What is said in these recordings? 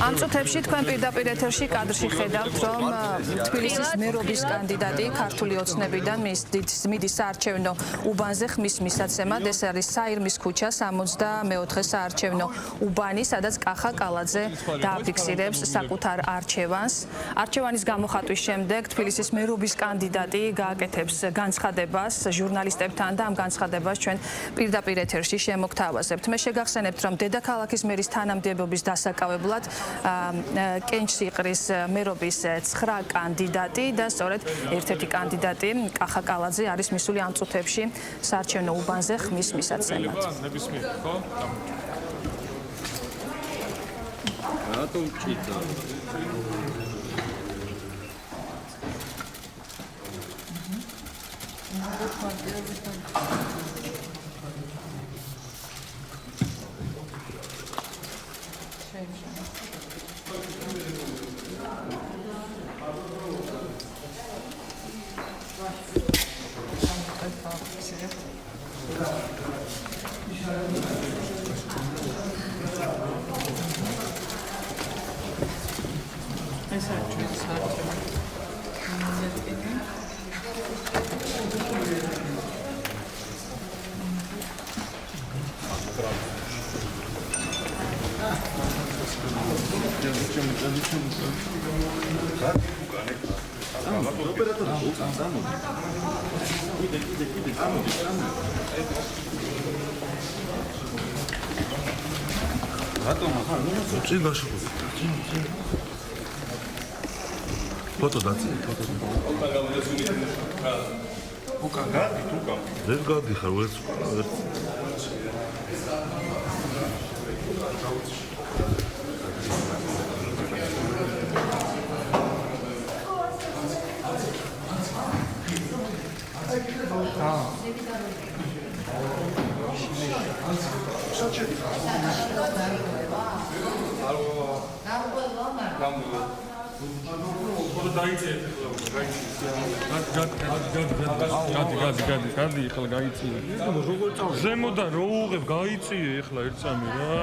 ამ წუთებში თქვენ პირდაპირ ეთერში კადრში ხედავთ, რომ თბილისის მერობის კანდიდატი ქართული ოცნებიდან მიდის საარჩევნო უბანზე ხმის მისაცემად. ეს არის საირმის ქუჩა 64 საარჩევნო უბანი, სადაც კახა კალაძე დააფიქსირებს საკუთარ არჩევანს. არჩევანის გამოხატვის შემდეგ თბილისის მერობის კანდიდატი გააკეთებს განცხადებას ჟურნალისტებთან და ამ განცხადებას ჩვენ პირდაპირ ეთერში შემოგთავაზებთ. მე შეგახსენებთ, რომ დედაქალაქის მერის თანამდებობის დასაკავებლად კენჭს იყრის მერობის 9 კანდიდატი და სწორედ ერთ-ერთი კანდიდატი კახა კალაძე არის მისული ამ წუთებში საარჩევნო უბანზე ხმის მისაცემად. რატომ ჭიდა? Foto dați? Δεν gadi xar, ვერც გადი ახლა გაიწიე. ზემოდან რო უღებ გაიწიე ახლა ერთ წამი რა.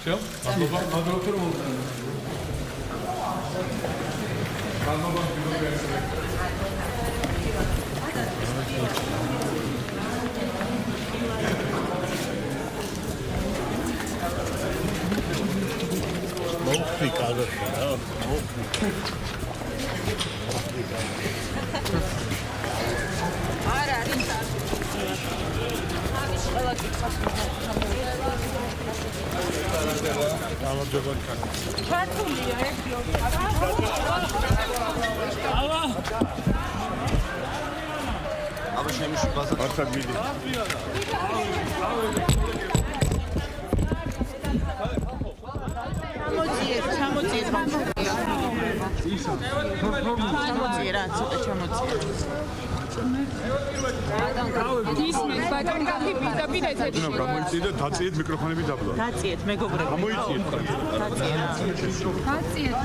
Все? გამოიწიეთ და დაწიეთ მიკროფონები დაბლა. დაწიეთ მეგობრებო. გამოიწიეთ. დაწიეთ.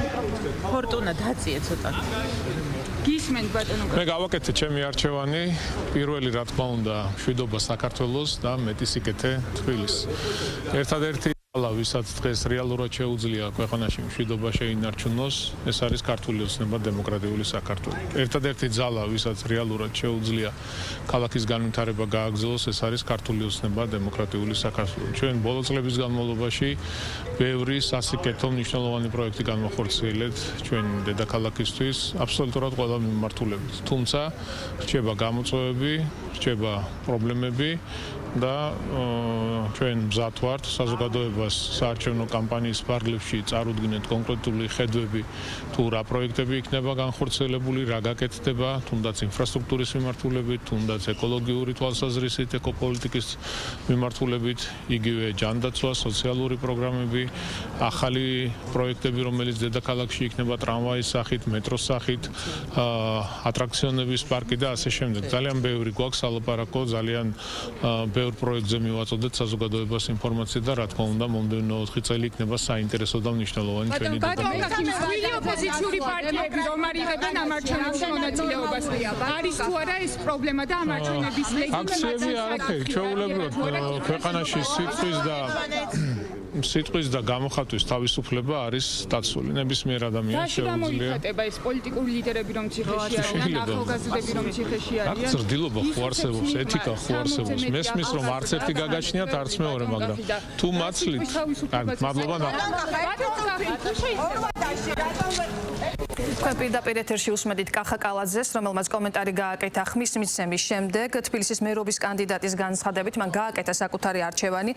ფორტუნა დაწიეთ ცოტა. გისმენთ ბატონო. მე გავაკეთე ჩემი არჩევანი, პირველი რა თქმა უნდა, მშვიდობა საქართველოს და მეტი სიკეთე თბილისს. ერთადერთი ძალა, ვისაც დღეს რეალურად შეუძლია ქვეყანაში მშვიდობა შეინარჩუნოს, ეს არის ქართული ოცნება დემოკრატიული საქართველო. ერთადერთი ძალა, ვისაც რეალურად შეუძლია ქალაქის განვითარება გააგრძელოს, ეს არის ქართული ოცნება დემოკრატიული საქართველო. ჩვენ ბოლო წლების განმავლობაში ბევრი სასიკეთო მნიშვნელოვანი პროექტი განვახორციელეთ ჩვენ დედაქალაქისთვის, აბსოლუტურად ყველა მიმართულებით. თუმცა რჩება გამოწვევები, რჩება პრობლემები და ჩვენ მზად ვართ საზოგადოებას საარჩევნო კამპანიის ფარგლებში წარუდგინეთ კონკრეტული ხედვები თუ რა პროექტები იქნება განხორციელებული, რა გაკეთდება, თუნდაც ინფრასტრუქტურის მიმართულებით, თუნდაც ეკოლოგიური თვალსაზრისით, ეკოპოლიტიკის მიმართულებით, იგივე ჯანდაცვა, სოციალური პროგრამები, ახალი პროექტები, რომელიც დედაქალაქში იქნება ტრამვაის სახით, მეტროს სახით, ატრაქციონების პარკი და ასე შემდეგ. ძალიან ბევრი გვაქვს ალაპარაკო, ძალიან ბევრ პროექტზე მივაწოდეთ საზოგადოებას ინფორმაცია და რა თქმა უნდა მომდევნო 4 წელი იქნება საინტერესო და მნიშვნელოვანი ჩვენი ბატონო, ოპოზიციური პარტიები რომ არ იღებენ ამ არჩევნებში მონაწილეობას, არის თუ არა ეს პრობლემა და ამ არჩევნების აქციები არაფერი, ჩვეულებრივად ქვეყანაში სიტყვის და გამოხატვის თავისუფლება არის დაცული. ნებისმიერ ადამიანს შეუძლია. გამოიხატება ეს პოლიტიკური ლიდერები რომ ციხეში არიან, ახალგაზრდები რომ ციხეში არიან. ზრდილობა ხო არსებობს, ეთიკა ხო არსებობს. მესმის რომ არც ერთი გაგაჩნიათ, არც მეორე, მაგრამ თუ მაცლით, მადლობა. თქვენ პირდაპირ ეთერში უსმედით კახა კალაძეს, რომელმაც კომენტარი გააკეთა ხმის მიცემის შემდეგ თბილისის მერობის კანდიდატის განცხადებით, მან გააკეთა საკუთარი არჩევანი.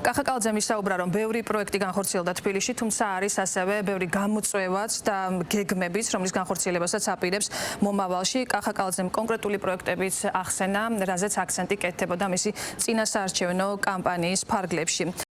კახა კალაძემ ისაუბრა, რომ ბევრი პროექტი განხორციელდა თბილისში, თუმცა არის ასევე ბევრი გამოწვევაც და გეგმებიც, რომლის განხორციელებასაც აპირებს მომავალში. კახა კალაძემ კონკრეტული პროექტებიც ახსენა, რაზეც აქცენტი კეთდებოდა მისი წინასაარჩევნო კამპანიის ფარგლებში.